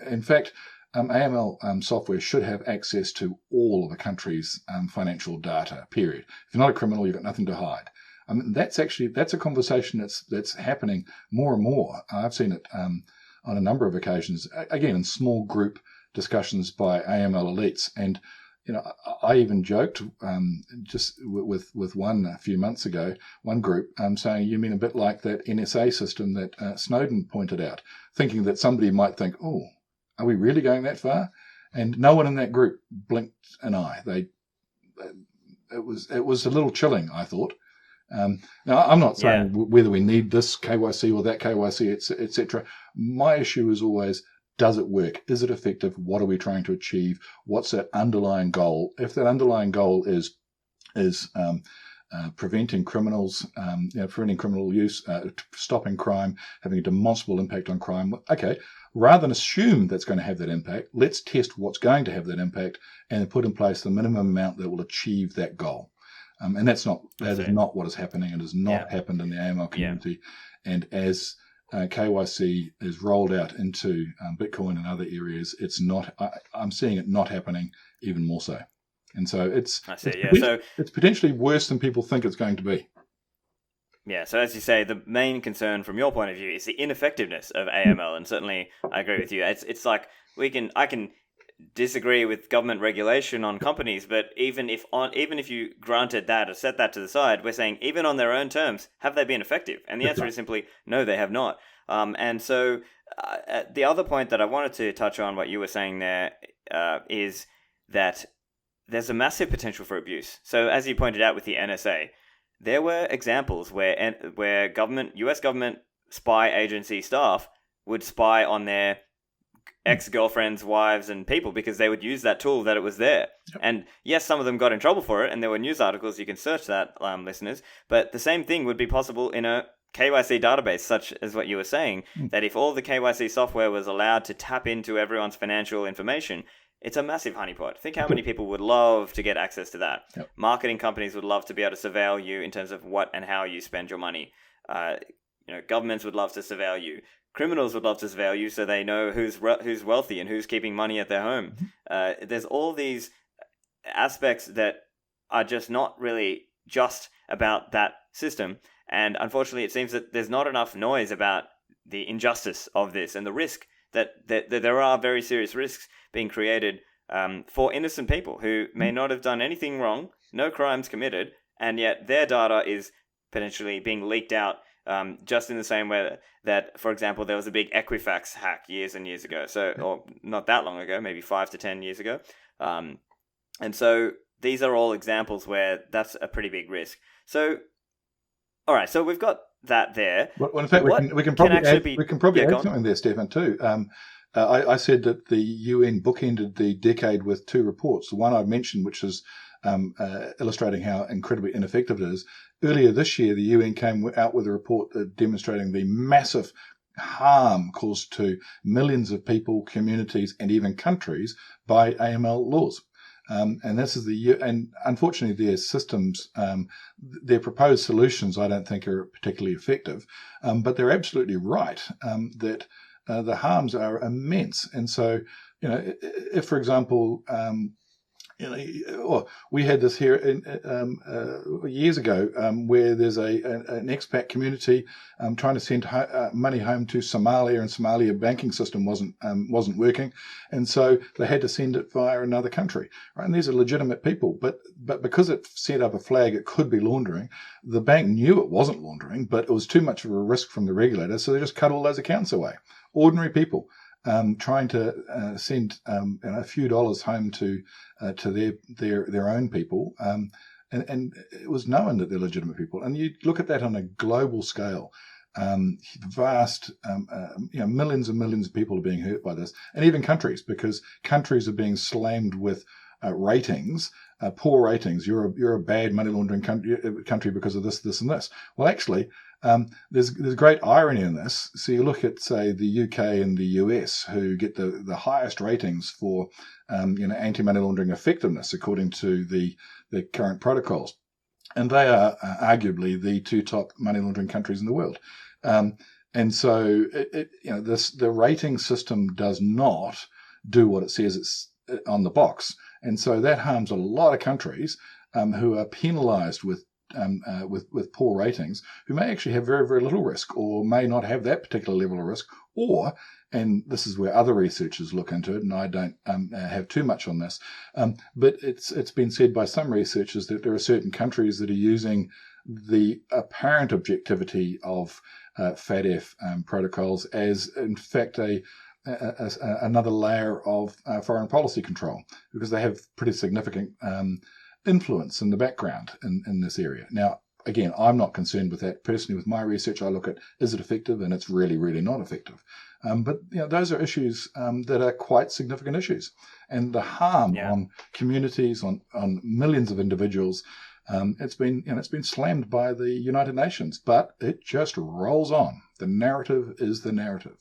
in fact, AML software should have access to all of a country's financial data, period. If you're not a criminal, you've got nothing to hide. That's a conversation that's happening more and more. I've seen it on a number of occasions, again, in small group discussions by AML elites. And I even joked just with one a few months ago, one group saying, you mean a bit like that NSA system that Snowden pointed out, thinking that somebody might think, oh, are we really going that far? And no one in that group blinked an eye. It was a little chilling, I thought. Now, I'm not saying whether we need this KYC or that KYC, etc. My issue is always, does it work? Is it effective? What are we trying to achieve? What's that underlying goal? If that underlying goal is preventing criminals, preventing criminal use, stopping crime, having a demonstrable impact on crime, okay, rather than assume that's going to have that impact, let's test what's going to have that impact and put in place the minimum amount that will achieve that goal. And that is not what is happening. It has not happened in the AML community. Yeah. And as KYC is rolled out into Bitcoin and other areas, it's not. I'm seeing it not happening even more so. And so it's potentially worse than people think it's going to be. Yeah, so as you say, the main concern from your point of view is the ineffectiveness of AML, and certainly I agree with you. It's like I can disagree with government regulation on companies, but even if you granted that or set that to the side, we're saying even on their own terms, have they been effective? And the answer is simply no, they have not. And so the other point that I wanted to touch on, what you were saying there, is that there's a massive potential for abuse. So as you pointed out with the NSA, there were examples where US government spy agency staff would spy on their ex-girlfriends, wives, and people because they would use that tool that it was there. Yep. And yes, some of them got in trouble for it, and there were news articles, you can search that, listeners, but the same thing would be possible in a KYC database, such as what you were saying, that if all the KYC software was allowed to tap into everyone's financial information, it's a massive honeypot. Think how many people would love to get access to that. Yep. Marketing companies would love to be able to surveil you in terms of what and how you spend your money. Governments would love to surveil you. Criminals would love to surveil you so they know who's wealthy and who's keeping money at their home. There's all these aspects that are just not really just about that system. And unfortunately, it seems that there's not enough noise about the injustice of this and the risk that there are very serious risks being created for innocent people who may not have done anything wrong, no crimes committed, and yet their data is potentially being leaked out just in the same way that, for example, there was a big Equifax hack years and years ago. So, or not that long ago, maybe 5 to 10 years ago. And so these are all examples where that's a pretty big risk. So, all right, so we've got that there. Well, in fact, we can probably add something there, Stefan, too. I said that the UN bookended the decade with 2 reports. The one I mentioned, which is illustrating how incredibly ineffective it is. Earlier this year, the UN came out with a report demonstrating the massive harm caused to millions of people, communities, and even countries by AML laws. And this is and unfortunately their systems, their proposed solutions, I don't think are particularly effective. But they're absolutely right that the harms are immense. And so, if, for example, we had this here years ago where there's an expat community trying to send money home to Somalia, and Somalia banking system wasn't working, and so they had to send it via another country. Right? And these are legitimate people, but because it set up a flag, it could be laundering. The bank knew it wasn't laundering, but it was too much of a risk from the regulator, so they just cut all those accounts away. Ordinary people. Trying to send a few dollars home to their own people, and it was known that they're legitimate people. And you look at that on a global scale, vast, millions and millions of people are being hurt by this, and even countries, because countries are being slammed with ratings, poor ratings. You're a bad money laundering country because of this, and this. Well, actually, there's great irony in this. So you look at, say, the UK and the US, who get the highest ratings for anti-money laundering effectiveness according to the current protocols, and they are arguably the 2 top money laundering countries in the world. And so the rating system does not do what it says it's on the box, and so that harms a lot of countries who are penalised with poor ratings, who may actually have very, very little risk, or may not have that particular level of risk, or, and this is where other researchers look into it, and I don't have too much on this, but it's been said by some researchers that there are certain countries that are using the apparent objectivity of FATF protocols as, in fact, another layer of foreign policy control, because they have pretty significant influence in the background in this area. Now, again, I'm not concerned with that personally. With my research, I look at, is it effective? And it's really, really not effective. But those are issues that are quite significant issues, and the harm on communities, on millions of individuals. It's been slammed by the United Nations, but it just rolls on. The narrative is the narrative.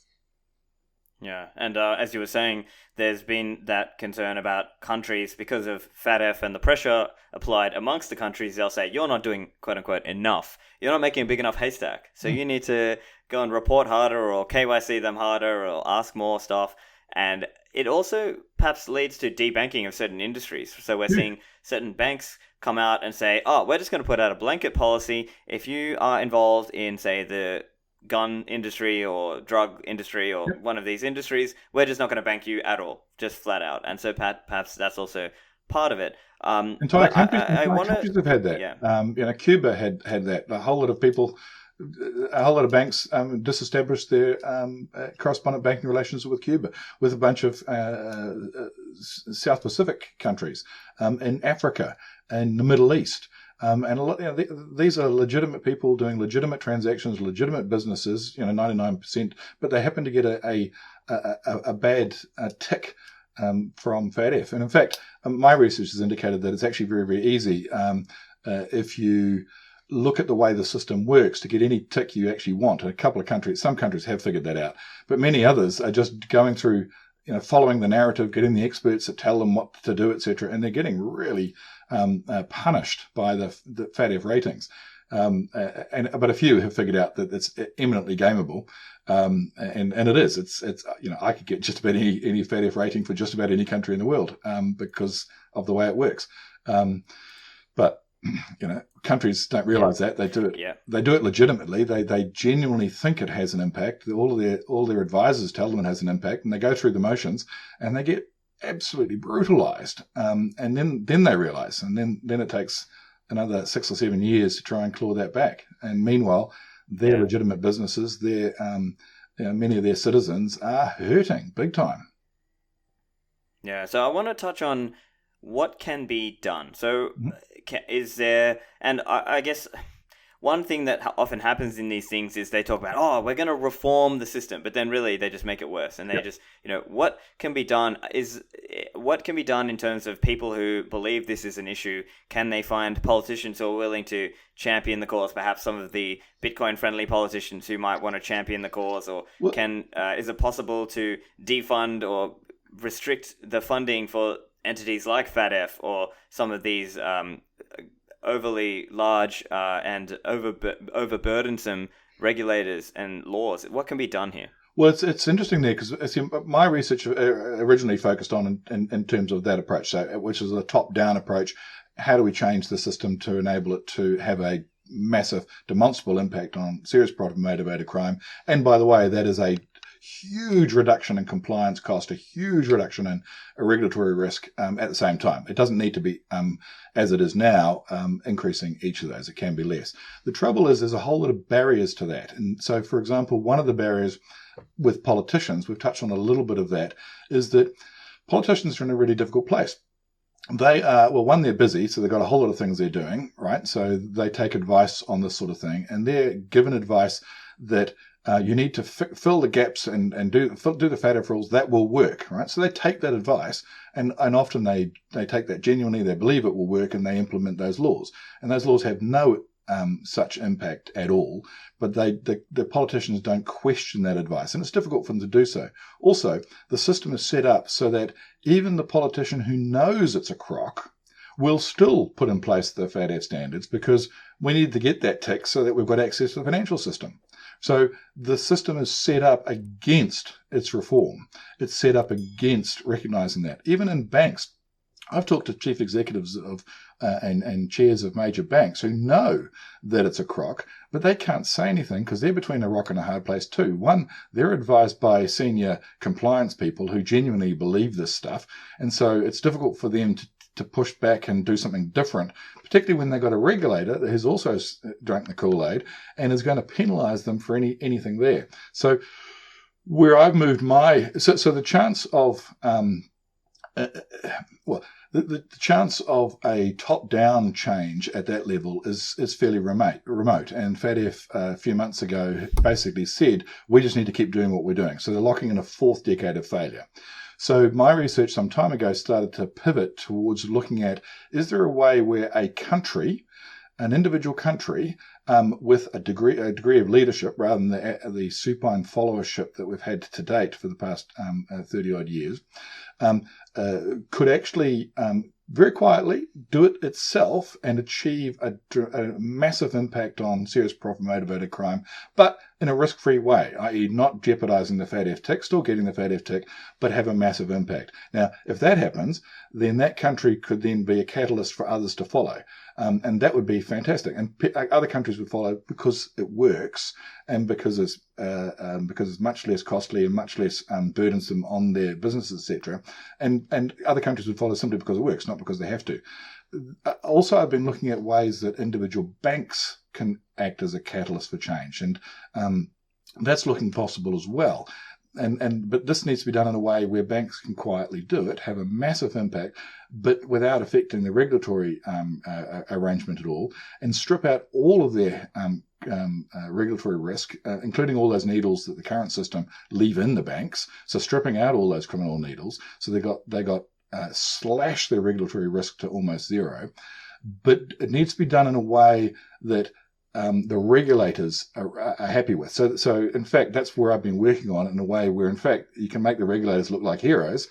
Yeah, and as you were saying, there's been that concern about countries because of FATF and the pressure applied amongst the countries. They'll say, you're not doing, quote unquote, enough. You're not making a big enough haystack. So you need to go and report harder, or KYC them harder, or ask more stuff. And it also perhaps leads to debanking of certain industries. So we're seeing certain banks come out and say, oh, we're just going to put out a blanket policy. If you are involved in, say, the gun industry or drug industry or one of these industries, we're just not going to bank you at all, just flat out. And so perhaps that's also part of it. Entire countries have had that. Yeah. Cuba had that. A whole lot of people, a whole lot of banks disestablished their correspondent banking relations with Cuba, with a bunch of South Pacific countries, in Africa, and the Middle East. And a lot, these are legitimate people doing legitimate transactions, legitimate businesses, 99%, but they happen to get a bad tick from FATF. And in fact, my research has indicated that it's actually very, very easy if you look at the way the system works to get any tick you actually want. And some countries have figured that out, but many others are just going through, following the narrative, getting the experts that tell them what to do, etc., and they're getting really punished by the FATF ratings. But a few have figured out that it's eminently gameable, and it is. It's I could get just about any FATF rating for just about any country in the world because of the way it works. But countries don't realize that. They do it. Yeah. They do it legitimately. They genuinely think it has an impact. All their advisors tell them it has an impact, and they go through the motions, and they get absolutely brutalized. And then they realize, and then it takes another 6 or 7 years to try and claw that back. And meanwhile, their legitimate businesses, many of their citizens are hurting big time. Yeah, so I want to touch on what can be done. So, is there, and I guess one thing that often happens in these things is they talk about, oh, we're going to reform the system, but then really they just make it worse. And they just, what can be done in terms of people who believe this is an issue? Can they find politicians who are willing to champion the cause? Perhaps some of the Bitcoin-friendly politicians who might want to champion the cause, or is it possible to defund or restrict the funding for entities like FATF or some of these overly large and overburdensome regulators and laws? What can be done here? Well, it's interesting there because my research originally focused on in terms of that approach, which is a top-down approach. How do we change the system to enable it to have a massive, demonstrable impact on serious profit-motivated crime? And by the way, that is a huge reduction in compliance cost, a huge reduction in regulatory risk at the same time. It doesn't need to be, as it is now, increasing each of those. It can be less. The trouble is there's a whole lot of barriers to that. And so, for example, one of the barriers with politicians, we've touched on a little bit of that, is that politicians are in a really difficult place. They are, well, one, they're busy, so they've got a whole lot of things they're doing, right? So they take advice on this sort of thing, and they're given advice that you need to fill the gaps and do the FATF rules that will work, right? So they take that advice, and often they take that genuinely, they believe it will work, and they implement those laws. And those laws have no such impact at all, but the politicians don't question that advice, and it's difficult for them to do so. Also, the system is set up so that even the politician who knows it's a crock will still put in place the FATF standards, because we need to get that tick so that we've got access to the financial system. So the system is set up against its reform. It's set up against recognizing that. Even in banks, I've talked to chief executives of and chairs of major banks who know that it's a crock, but they can't say anything because they're between a rock and a hard place too. One, they're advised by senior compliance people who genuinely believe this stuff, and so it's difficult for them to push back and do something different, particularly when they've got a regulator that has also drank the Kool-Aid and is going to penalise them for anything there. So where I've moved so the chance of the chance of a top-down change at that level is fairly remote. And FATF a few months ago basically said, we just need to keep doing what we're doing. So they're locking in a fourth decade of failure. So my research some time ago started to pivot towards looking at, is there a way where an individual country, with a degree of leadership rather than the supine followership that we've had to date for the past 30 odd years, could actually very quietly do it itself and achieve a massive impact on serious profit-motivated crime, but in a risk-free way, i.e. not jeopardizing the FATF tick, still getting the FATF tick, but have a massive impact. Now, if that happens, then that country could then be a catalyst for others to follow. And that would be fantastic. And other countries would follow because it works and because it's much less costly and much less burdensome on their businesses, etc. And other countries would follow simply because it works, not because they have to. Also, I've been looking at ways that individual banks can act as a catalyst for change, and that's looking possible as well. But this needs to be done in a way where banks can quietly do it, have a massive impact, but without affecting the regulatory arrangement at all, and strip out all of their regulatory risk, including all those needles that the current system leave in the banks. So stripping out all those criminal needles, so they got slash their regulatory risk to almost zero. But it needs to be done in a way that the regulators are happy with. So in fact, that's where I've been working on, in a way where, in fact, you can make the regulators look like heroes,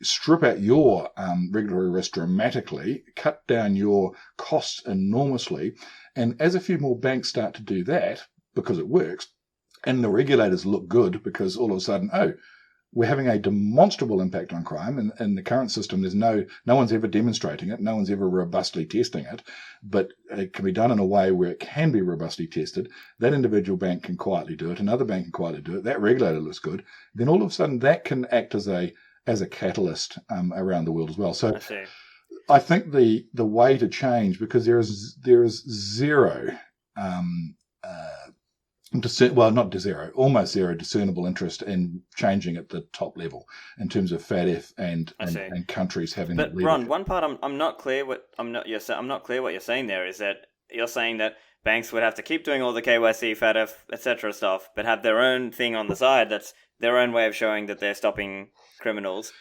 strip out your regulatory risk dramatically, cut down your costs enormously. And as a few more banks start to do that, because it works, and the regulators look good because all of a sudden, we're having a demonstrable impact on crime, and in the current system, there's no one's ever demonstrating it, no one's ever robustly testing it, but it can be done in a way where it can be robustly tested. That individual bank can quietly do it, another bank can quietly do it, that regulator looks good, then all of a sudden that can act as a catalyst around the world as well. So I think the way to change, because there is zero well, not to zero, almost zero discernible interest in changing at the top level in terms of FATF I see. and countries having that But Ron, leadership. one part I'm not clear what I'm not clear what you're saying there is that you're saying that banks would have to keep doing all the KYC, FATF, etc. stuff, but have their own thing on the side that's their own way of showing that they're stopping criminals.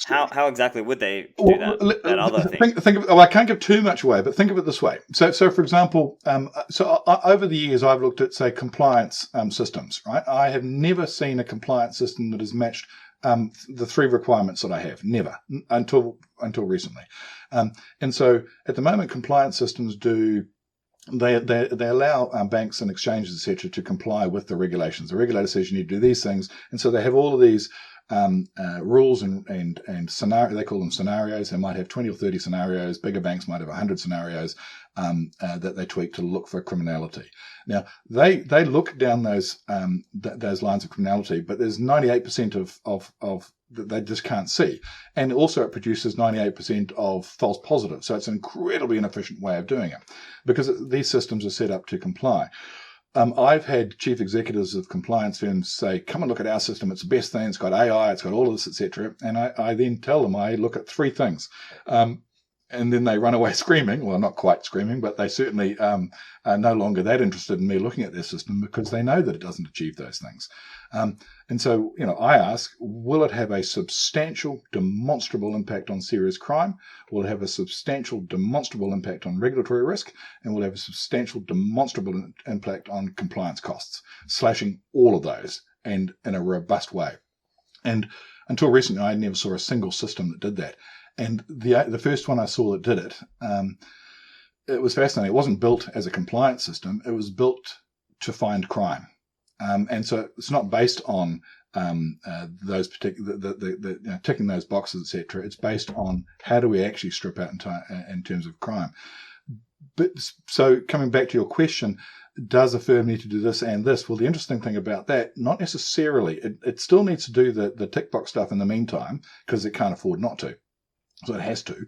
How exactly would they do Well, that other thing? think of, well, I can't give too much away, but think of it this way. So for example, over the years, I've looked at, say, compliance systems, right? I have never seen a compliance system that has matched the three requirements that I have, never, until recently. And so at the moment, compliance systems they allow banks and exchanges, etc., to comply with the regulations. The regulator says you need to do these things, and so they have all of these rules and scenario. They call them scenarios. They might have 20 or 30 scenarios. Bigger banks might have 100 scenarios that they tweak to look for criminality. Now they look down those lines of criminality, but there's 98% of that they just can't see, and also it produces 98% of false positives. So it's an incredibly inefficient way of doing it because these systems are set up to comply. I've had chief executives of compliance firms say, come and look at our system. It's the best thing. It's got AI. It's got all of this, etc. And I then tell them I look at three things. And then they run away screaming. Well, not quite screaming, but they certainly are no longer that interested in me looking at their system because they know that it doesn't achieve those things. And so, I ask, will it have a substantial, demonstrable impact on serious crime? Will it have a substantial, demonstrable impact on regulatory risk? And will it have a substantial, demonstrable impact on compliance costs, slashing all of those and in a robust way? And until recently, I never saw a single system that did that. And the first one I saw that did it, it was fascinating. It wasn't built as a compliance system. It was built to find crime. And so it's not based on those particular ticking those boxes, etc. It's based on how do we actually strip out in terms of crime. But so coming back to your question, does a firm need to do this and this? Well, the interesting thing about that, not necessarily. It still needs to do the tick box stuff in the meantime because it can't afford not to. So it has to.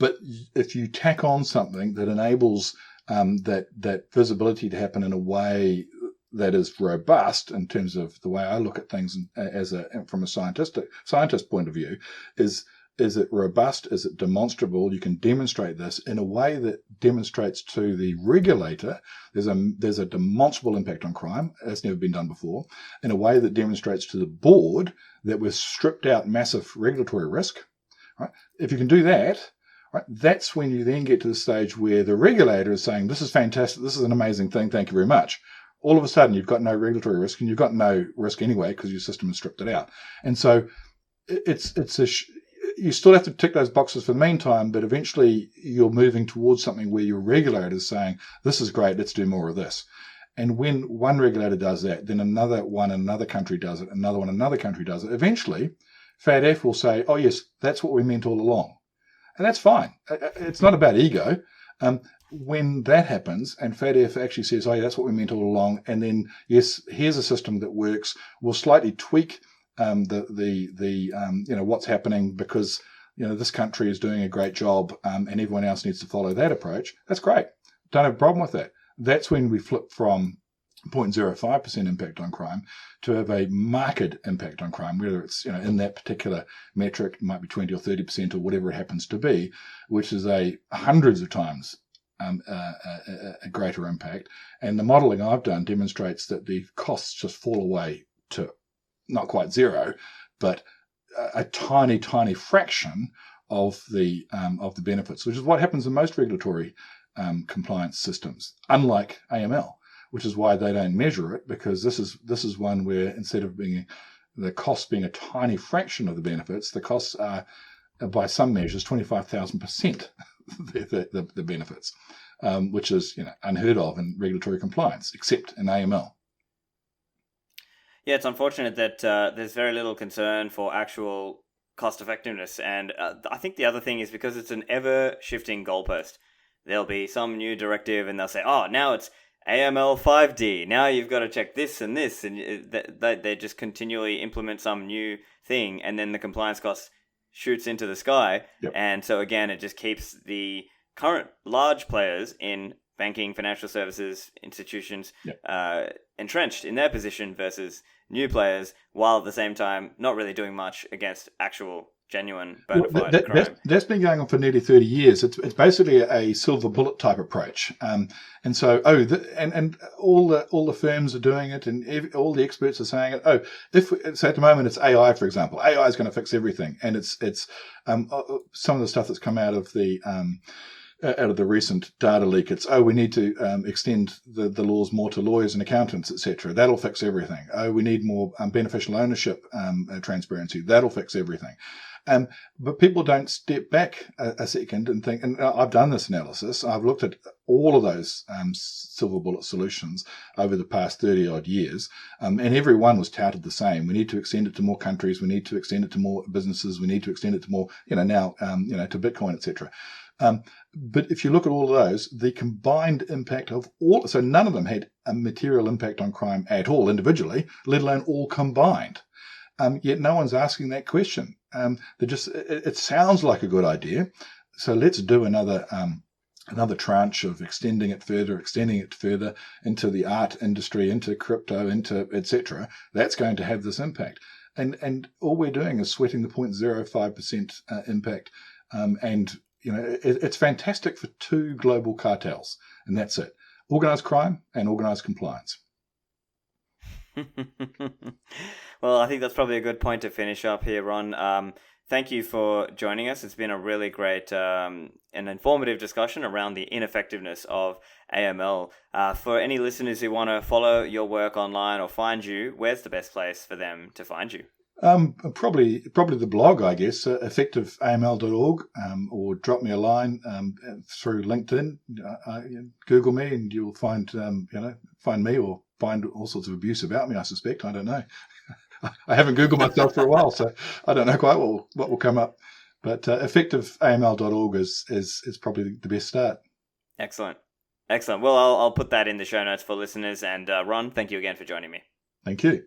But if you tack on something that enables that visibility to happen in a way that is robust in terms of the way I look at things from a scientist point of view, is it robust? Is it demonstrable? You can demonstrate this in a way that demonstrates to the regulator there's a demonstrable impact on crime. That's never been done before. In a way that demonstrates to the board that we've stripped out massive regulatory risk. Right? If you can do that, right, that's when you then get to the stage where the regulator is saying, this is fantastic, this is an amazing thing, thank you very much. All of a sudden, you've got no regulatory risk, and you've got no risk anyway because your system has stripped it out. And so you still have to tick those boxes for the meantime, but eventually you're moving towards something where your regulator is saying, this is great, let's do more of this. And when one regulator does that, then another one in another country does it, another one in another country does it. Eventually, FATF will say, oh, yes, that's what we meant all along. And that's fine. It's not about ego. When that happens and FATF actually says, oh, yeah, that's what we meant all along, and then, yes, here's a system that works, we'll slightly tweak what's happening because, this country is doing a great job and everyone else needs to follow that approach. That's great. Don't have a problem with that. That's when we flip from 0.05% impact on crime to have a marked impact on crime, whether it's in that particular metric, it might be 20 or 30% or whatever it happens to be, which is a hundreds of times a greater impact. And the modelling I've done demonstrates that the costs just fall away to not quite zero, but a tiny, tiny fraction of the benefits, which is what happens in most regulatory compliance systems, unlike AML. Which is why they don't measure it, because this is one where instead of the costs being a tiny fraction of the benefits, the costs are, by some measures, 25,000% the benefits, which is unheard of in regulatory compliance, except in AML. Yeah, it's unfortunate that there's very little concern for actual cost effectiveness, and I think the other thing is because it's an ever shifting goalpost. There'll be some new directive, and they'll say, "Oh, now it's AML 5D. Now you've got to check this and this," and they just continually implement some new thing, and then the compliance cost shoots into the sky. Yep. And so again, it just keeps the current large players in banking, financial services institutions Yeah. entrenched in their position versus new players, while at the same time not really doing much against actual genuine bona Well, fide crime. that's been going on for nearly 30 years. It's basically a silver bullet type approach. And so, and all the firms are doing it, and all the experts are saying it. So at the moment it's AI, for example. AI is going to fix everything, and it's some of the stuff that's come out of the recent data leak. It's we need to extend the laws more to lawyers and accountants, etc. That'll fix everything. We need more beneficial ownership transparency. That'll fix everything. But people don't step back a second and think, and I've done this analysis. I've looked at all of those silver bullet solutions over the past 30 odd years, and every one was touted the same. We need to extend it to more countries. We need to extend it to more businesses. We need to extend it to more, now, to Bitcoin, etc. But if you look at all of those, the combined impact of all, so none of them had a material impact on crime at all individually, let alone all combined. Yet no one's asking that question. It sounds like a good idea. So let's do another tranche of extending it further into the art industry, into crypto, into etc. That's going to have this impact. And all we're doing is sweating the 0.05% impact. It's fantastic for two global cartels, and that's it. Organized crime and organized compliance. Well, I think that's probably a good point to finish up here, Ron. Thank you for joining us. It's been a really great and informative discussion around the ineffectiveness of AML. For any listeners who want to follow your work online or find you, where's the best place for them to find you? Probably the blog, I guess, effectiveaml.org, or drop me a line through LinkedIn. Google me, and you'll find me, or find all sorts of abuse about me. I suspect. I don't know. I haven't Googled myself for a while, so I don't know quite what will come up. But effectiveaml.org is probably the best start. Excellent. Well, I'll put that in the show notes for listeners. And Ron, thank you again for joining me. Thank you.